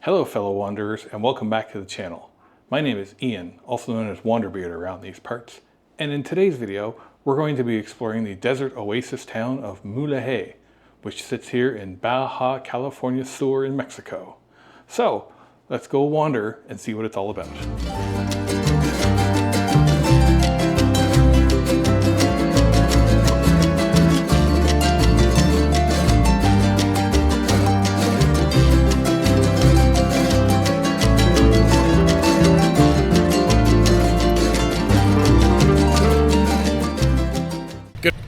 Hello fellow wanderers and welcome back to the channel. My name is Ian, also known as WanderBeard around these parts, and in today's video we're going to be exploring the desert oasis town of Mulegé, which sits here in Baja California Sur in Mexico. So let's go wander and see what it's all about.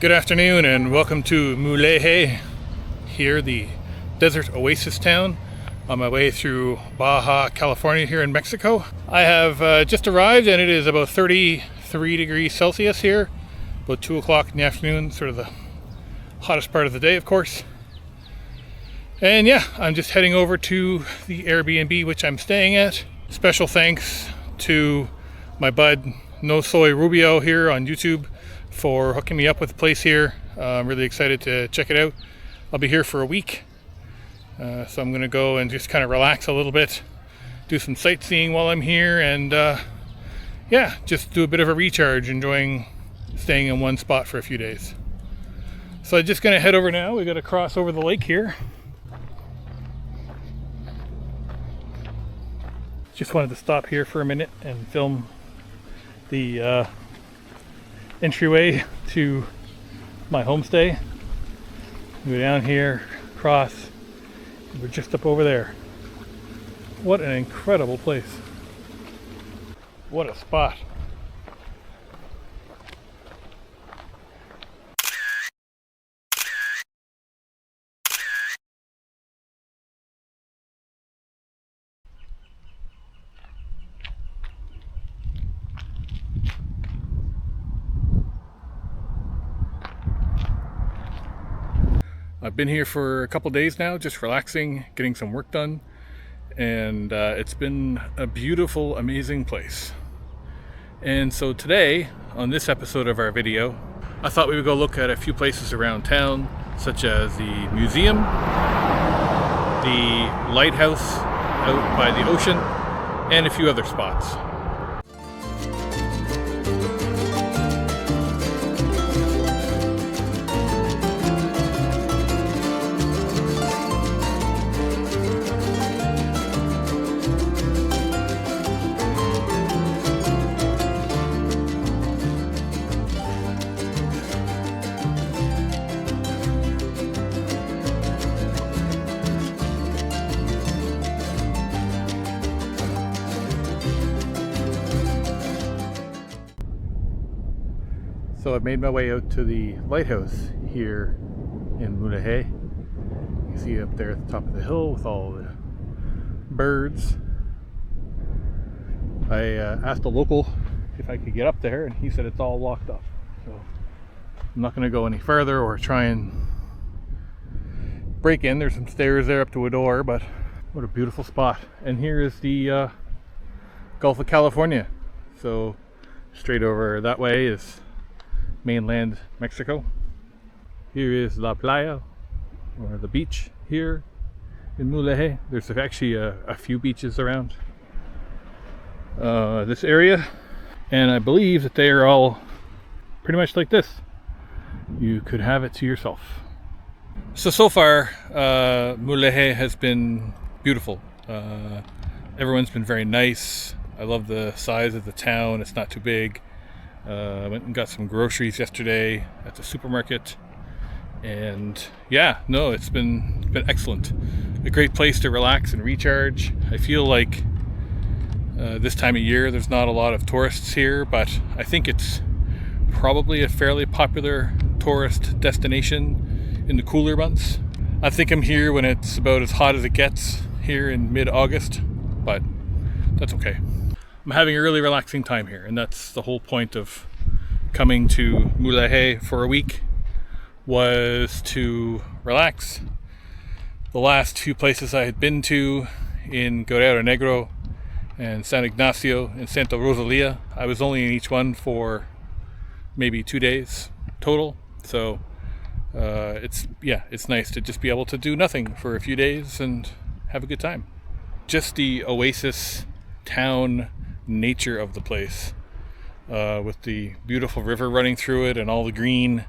Good afternoon and welcome to Mulegé, here the desert oasis town on my way through Baja California here in Mexico. I have just arrived and it is about 33 degrees Celsius here, about 2 o'clock in the afternoon, sort of the hottest part of the day of course. And yeah, I'm just heading over to the AirBNB which I'm staying at. Special thanks to my bud No Soy Rubio here on YouTube for hooking me up with the place here. I'm really excited to check it out. I'll be here for a week, so I'm gonna go and just kind of relax a little bit, do some sightseeing while I'm here, and yeah, just do a bit of a recharge, enjoying staying in one spot for a few days. So I'm just gonna head over now. We gotta cross over the lake here. Just wanted to stop here for a minute and film the entryway to my homestay. Go down here, cross, we're just up over there. What an incredible place. What a spot. I've been here for a couple days now, just relaxing, getting some work done, and it's been a beautiful, amazing place. And so today, on this episode of our video, I thought we would go look at a few places around town, such as the museum, the lighthouse out by the ocean, and a few other spots. So I've made my way out to the lighthouse here in Mulegé. You can see up there at the top of the hill with all the birds. I asked a local if I could get up there and he said it's all locked up. So I'm not going to go any further or try and break in. There's some stairs there up to a door, but what a beautiful spot. And here is the Gulf of California. So straight over that way is mainland Mexico. Here is La Playa, or the beach here in Mulegé. There's actually a few beaches around this area, and I believe that they are all pretty much like this. You could have it to yourself. So far Mulegé has been beautiful. Everyone's been very nice. I love the size of the town. It's not too big. I went and got some groceries yesterday at the supermarket, and yeah, no, it's been excellent. A great place to relax and recharge. I feel like this time of year there's not a lot of tourists here, but I think it's probably a fairly popular tourist destination in the cooler months. I think I'm here when it's about as hot as it gets here in mid-August, but that's okay. I'm having a really relaxing time here, and that's the whole point of coming to Mulegé for a week, was to relax. The last few places I had been to in Guerrero Negro and San Ignacio and Santa Rosalia, I was only in each one for maybe 2 days total. So it's nice to just be able to do nothing for a few days and have a good time. just the Oasis town nature of the place, with the beautiful river running through it and all the green.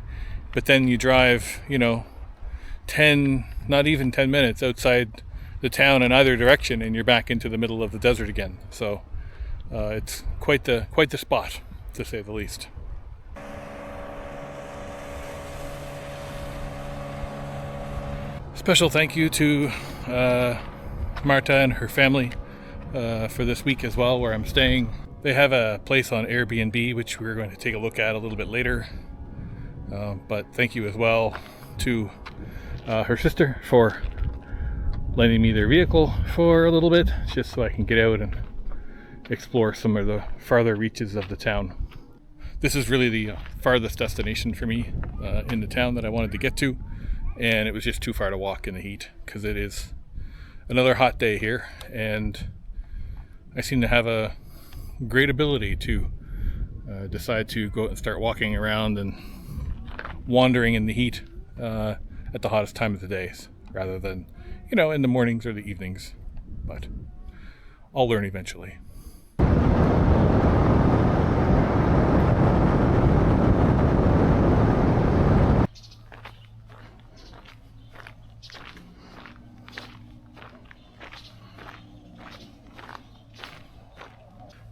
But then you drive, not even 10 minutes outside the town in either direction, and you're back into the middle of the desert again. So it's quite the spot, to say the least. Special thank you to Marta and her family for this week as well, where I'm staying. They have a place on AirBNB, which we're going to take a look at a little bit later. But thank you as well to her sister for lending me their vehicle for a little bit, just so I can get out and explore some of the farther reaches of the town. This is really the farthest destination for me in the town that I wanted to get to, and it was just too far to walk in the heat, because it is another hot day here, and I seem to have a great ability to decide to go out and start walking around and wandering in the heat at the hottest time of the day, rather than in the mornings or the evenings. But I'll learn eventually.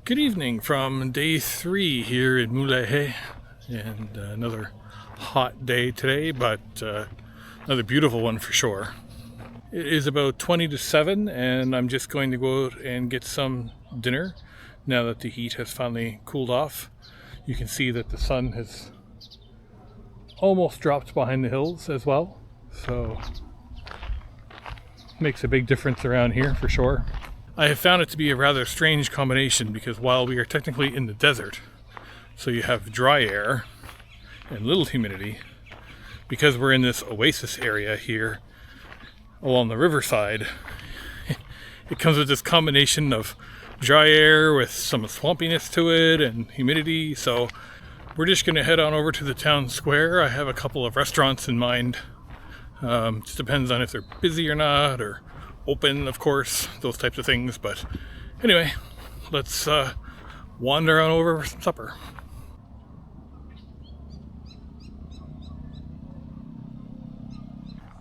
Good evening from day 3 here in Mulegé, and another hot day today, but another beautiful one for sure. It is about 20 to 7, and I'm just going to go out and get some dinner now that the heat has finally cooled off. You can see that the sun has almost dropped behind the hills as well, so makes a big difference around here for sure. I have found it to be a rather strange combination, because while we are technically in the desert, so you have dry air and little humidity, because we're in this oasis area here along the riverside, it comes with this combination of dry air with some swampiness to it and humidity. So we're just going to head on over to the town square. I have a couple of restaurants in mind. Just depends on if they're busy or not, or open, of course, those types of things. But anyway, let's wander on over for some supper.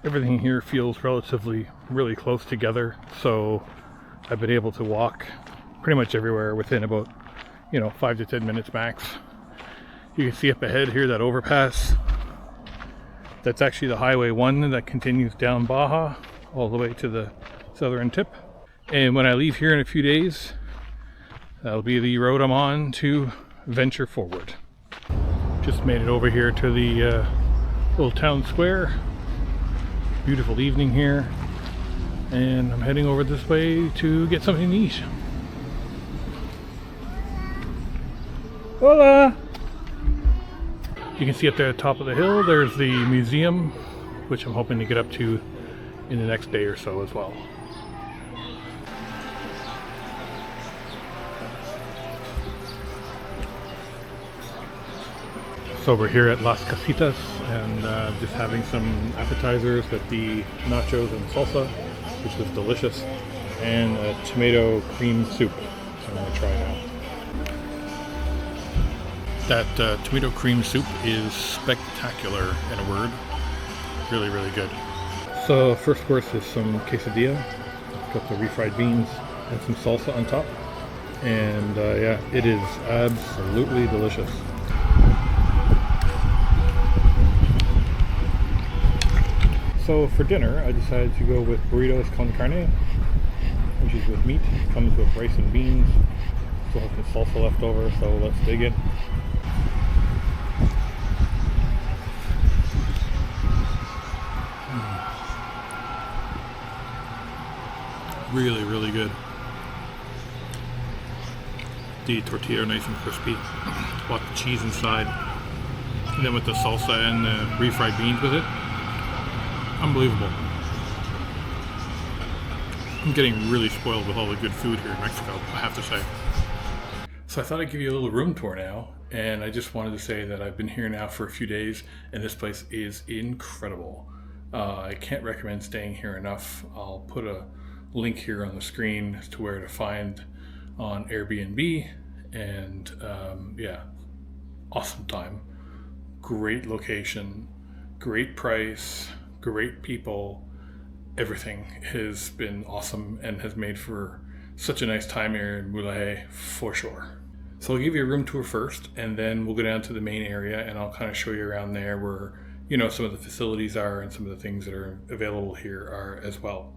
Everything here feels relatively really close together, so I've been able to walk pretty much everywhere within about 5 to 10 minutes max. You can see up ahead here that overpass. That's actually the Highway 1 that continues down Baja all the way to the southern tip. And when I leave here in a few days, that'll be the road I'm on to venture forward. Just made it over here to the little town square. Beautiful evening here, and I'm heading over this way to get something to eat. Hola! You can see up there at the top of the hill, there's the museum, which I'm hoping to get up to in the next day or so as well. So we're here at Las Casitas, and just having some appetizers with the nachos and salsa, which was delicious, and a tomato cream soup. So I'm going to try it out. That tomato cream soup is spectacular, in a word. Really, really good. So first course is some quesadilla. It's got the refried beans and some salsa on top. And yeah, it is absolutely delicious. So for dinner, I decided to go with burritos con carne, which is with meat. It comes with rice and beans. Still have some salsa left over, so let's dig in. Really, really good. The tortilla nice and crispy. A lot of cheese inside. And then with the salsa and the refried beans with it. Unbelievable. I'm getting really spoiled with all the good food here in Mexico, I have to say. So I thought I'd give you a little room tour now, and I just wanted to say that I've been here now for a few days, and this place is incredible. I can't recommend staying here enough. I'll put a link here on the screen as to where to find on Airbnb. And yeah, awesome time, great location, great price, great people. Everything has been awesome and has made for such a nice time here in Mulegé for sure. So I'll give you a room tour first, and then we'll go down to the main area and I'll kind of show you around there where, you know, some of the facilities are and some of the things that are available here are as well.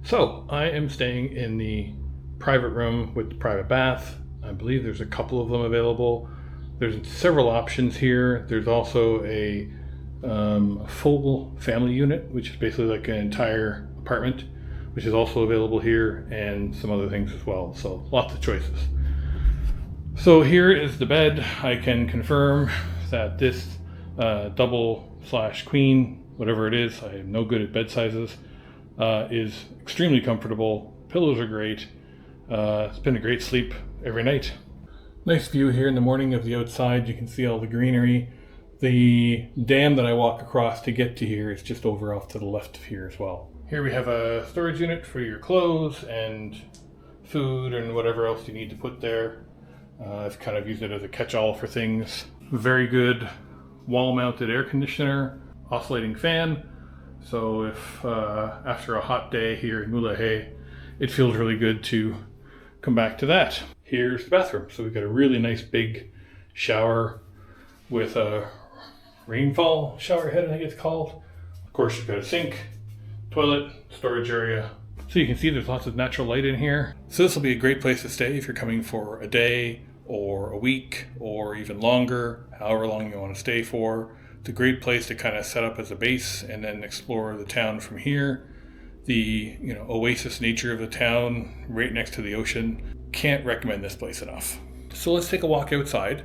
So I am staying in the private room with the private bath. I believe there's a couple of them available. There's several options here. There's also a full family unit, which is basically like an entire apartment, which is also available here, and some other things as well. So lots of choices. So here is the bed. I can confirm that this double/queen, whatever it is, I am no good at bed sizes, is extremely comfortable. Pillows are great. It's been a great sleep every night. Nice view here in the morning of the outside. You can see all the greenery. The dam that I walk across to get to here is just over off to the left of here as well. Here we have a storage unit for your clothes and food and whatever else you need to put there. I've kind of used it as a catch-all for things. Very good wall-mounted air conditioner, oscillating fan. So if after a hot day here in Mulegé, it feels really good to come back to that. Here's the bathroom. So we've got a really nice big shower with a rainfall shower head, I think it's called. Of course, you've got a sink, toilet, storage area. So you can see there's lots of natural light in here. So this will be a great place to stay if you're coming for a day or a week or even longer, however long you want to stay for. It's a great place to kind of set up as a base and then explore the town from here. The, you know, oasis nature of the town right next to the ocean. Can't recommend this place enough. So let's take a walk outside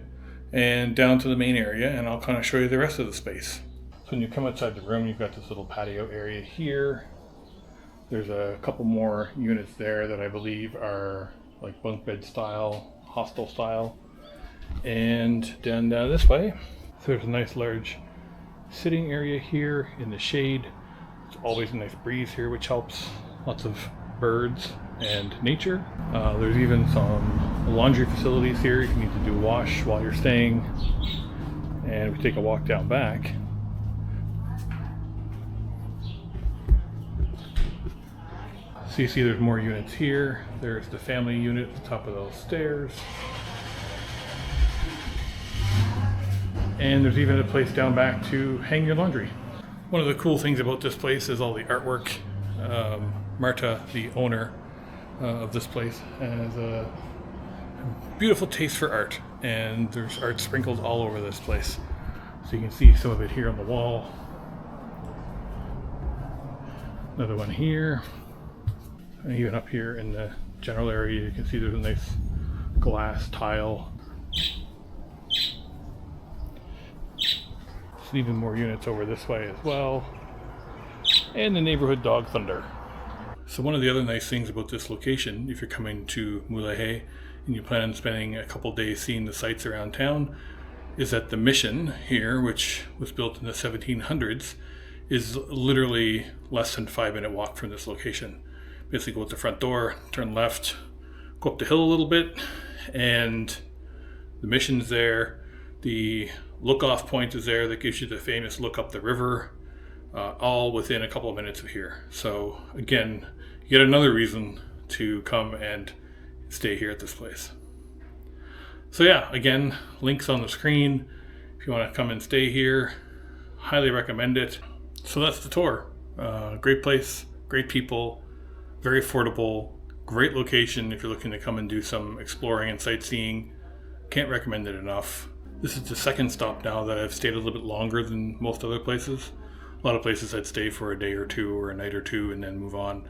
and down to the main area, and I'll kind of show you the rest of the space. So when you come outside the room, you've got this little patio area here. There's a couple more units there that I believe are like bunk bed style, hostel style. And down this way, so there's a nice large sitting area here in the shade. It's always a nice breeze here, which helps. Lots of birds and nature. There's even some laundry facilities here if you need to do a wash while you're staying. And if we take a walk down back, so you see there's more units here. There's the family unit at the top of those stairs. And there's even a place down back to hang your laundry. One of the cool things about this place is all the artwork. Marta, the owner of this place, has a beautiful taste for art, and there's art sprinkled all over this place. So you can see some of it here on the wall. Another one here. And even up here in the general area, you can see there's a nice glass tile. There's even more units over this way as well. And the neighborhood dog Thunder. So one of the other nice things about this location, if you're coming to Mulegé and you plan on spending a couple days seeing the sights around town, is that the mission here, which was built in the 1700s, is literally less than 5-minute walk from this location. Basically go out the front door, turn left, go up the hill a little bit, and the mission's there. The Lookoff point is there that gives you the famous look up the river, all within a couple of minutes of here. So again, yet another reason to come and stay here at this place. So yeah, again, links on the screen. If you want to come and stay here, highly recommend it. So that's the tour. Great place, great people, very affordable, great location if you're looking to come and do some exploring and sightseeing. Can't recommend it enough. This is the second stop now that I've stayed a little bit longer than most other places. A lot of places I'd stay for a day or two or a night or two and then move on.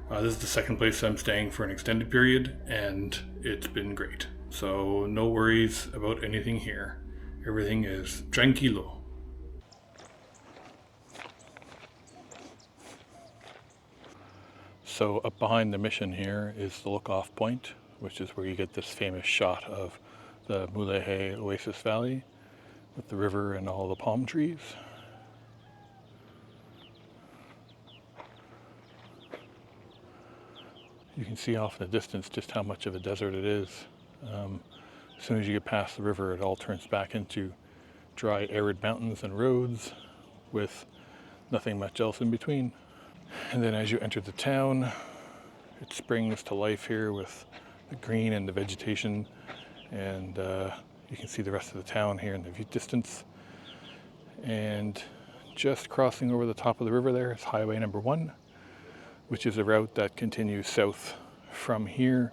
This is the second place I'm staying for an extended period, and it's been great. So no worries about anything here. Everything is tranquilo. So up behind the mission here is the Lookoff point, which is where you get this famous shot of the Mulegé Oasis Valley with the river and all the palm trees. You can see off in the distance just how much of a desert it is. As soon as you get past the river, it all turns back into dry, arid mountains and roads with nothing much else in between. And then as you enter the town, it springs to life here with the green and the vegetation, and you can see the rest of the town here in the distance. And just crossing over the top of the river there is Highway number 1, which is a route that continues south from here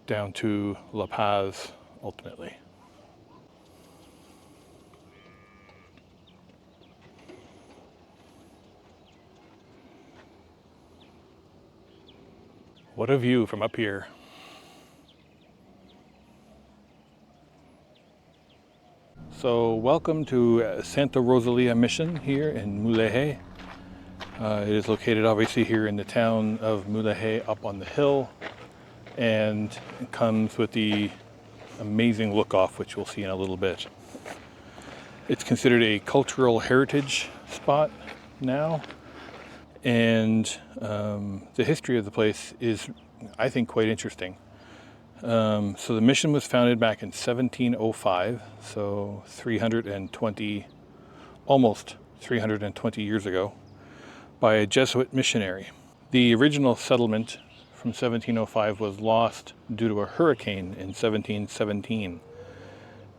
down to La Paz ultimately. What a view from up here. So welcome to Santa Rosalia Mission here in Mulegé. It is located obviously here in the town of Mulegé up on the hill, and it comes with the amazing Lookoff, which we'll see in a little bit. It's considered a cultural heritage spot now, and the history of the place is, I think, quite interesting. So the mission was founded back in 1705, so almost 320 years ago, by a Jesuit missionary. The original settlement from 1705 was lost due to a hurricane in 1717,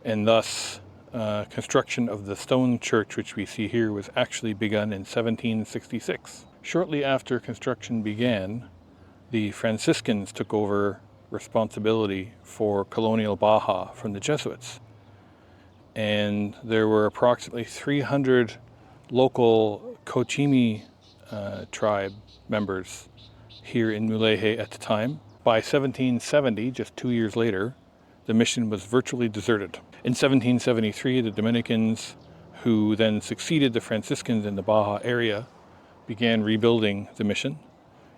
and thus construction of the stone church, which we see here, was actually begun in 1766. Shortly after construction began, the Franciscans took over responsibility for colonial Baja from the Jesuits. And there were approximately 300 local Cochimi tribe members here in Mulegé at the time. By 1770, just 2 years later, the mission was virtually deserted. In 1773, the Dominicans, who then succeeded the Franciscans in the Baja area, began rebuilding the mission,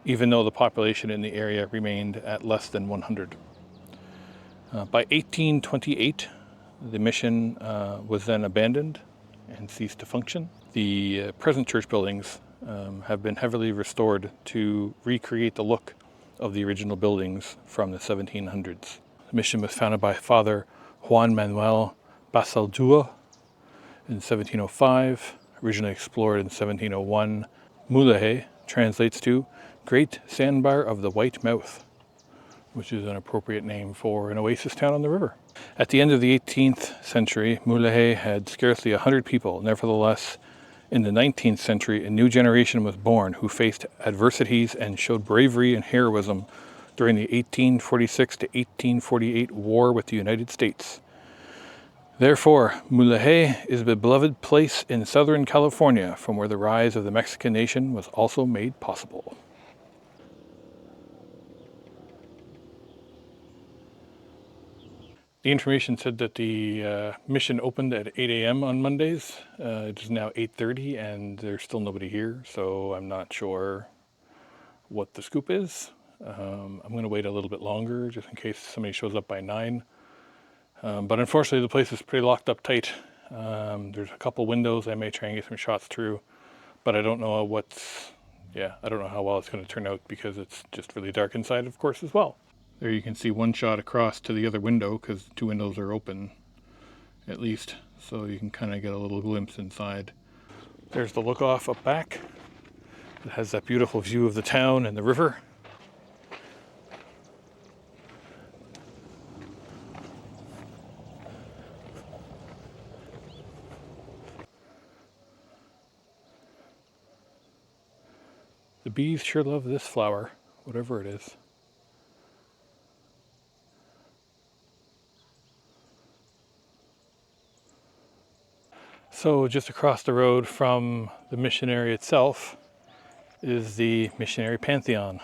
even though the population in the area remained at less than 100. By 1828, the mission was then abandoned and ceased to function. The present church buildings have been heavily restored to recreate the look of the original buildings from the 1700s. The mission was founded by Father Juan Manuel Basaldua in 1705, originally explored in 1701. Mulegé translates to Great Sandbar of the White Mouth, which is an appropriate name for an oasis town on the river. At the end of the 18th century, Mulegé had scarcely 100 people. Nevertheless, in the 19th century, a new generation was born who faced adversities and showed bravery and heroism during the 1846 to 1848 war with the United States. Therefore, Mulegé is a beloved place in Southern California, from where the rise of the Mexican nation was also made possible. The information said that the mission opened at 8 a.m. on Mondays. It is now 8:30 and there's still nobody here, so I'm not sure what the scoop is. I'm going to wait a little bit longer just in case somebody shows up by 9. But unfortunately the place is pretty locked up tight. There's a couple windows I may try and get some shots through, but I don't know I don't know how well it's going to turn out because it's just really dark inside, of course, as well. There you can see one shot across to the other window because 2 windows are open, at least, so you can kind of get a little glimpse inside. There's the Lookoff up back. It has that beautiful view of the town and the river. The bees sure love this flower, whatever it is. So just across the road from the missionary itself is the missionary pantheon,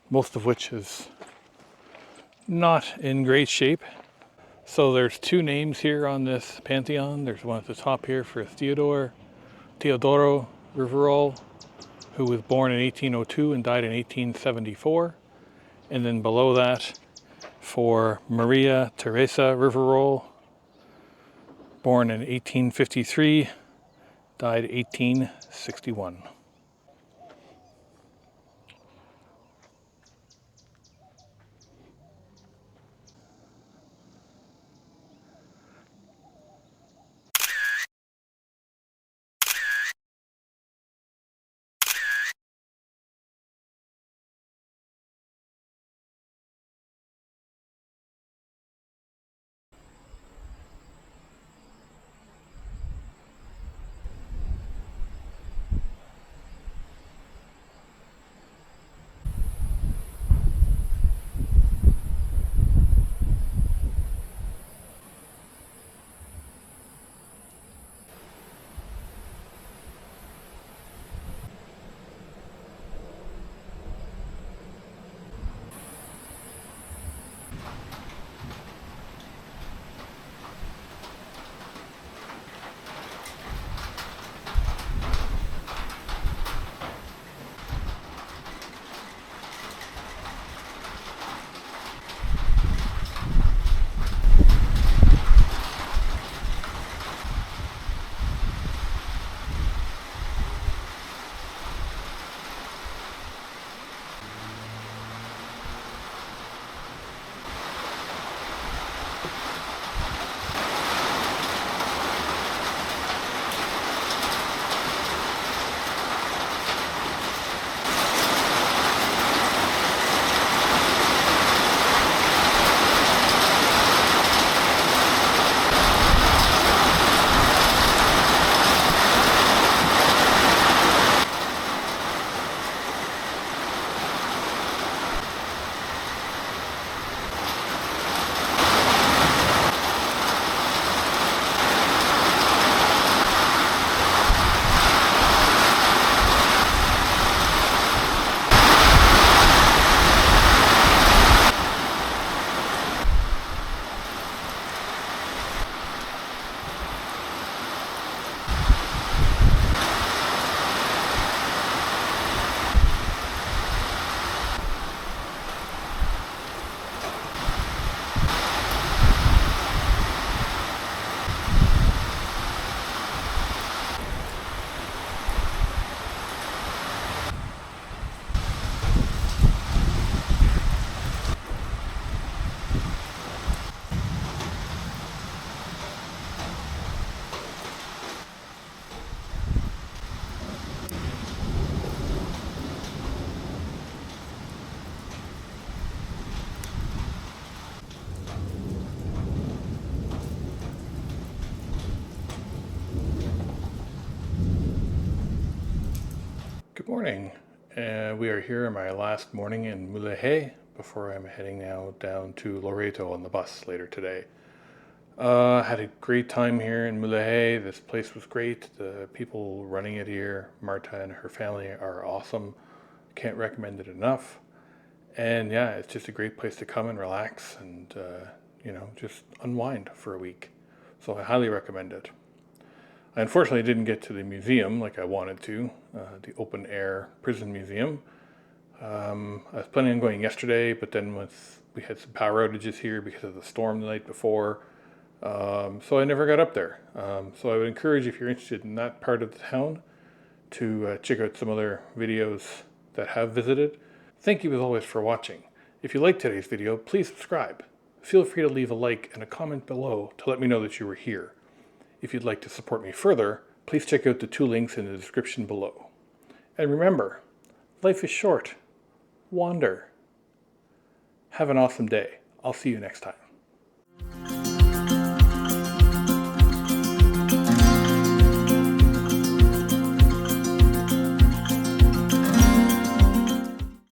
most of which is not in great shape. So there's 2 names here on this pantheon. There's one at the top here for Teodoro Riverol, who was born in 1802 and died in 1874. And then below that for Maria Teresa Riverol, born in 1853, died 1861. Morning. We are here on my last morning in Mulegé before I'm heading now down to Loreto on the bus later today. Had a great time here in Mulegé. This place was great. The people running it here, Marta and her family, are awesome. Can't recommend it enough. And yeah, it's just a great place to come and relax and, just unwind for a week. So I highly recommend it. I unfortunately didn't get to the museum like I wanted to, the open air prison museum. I was planning on going yesterday, but then we had some power outages here because of the storm the night before, so I never got up there. So I would encourage, if you're interested in that part of the town, to check out some other videos that have visited. Thank you as always for watching. If you liked today's video, please subscribe. Feel free to leave a like and a comment below to let me know that you were here. If you'd like to support me further, please check out the 2 links in the description below. And remember, life is short. Wander. Have an awesome day. I'll see you next time.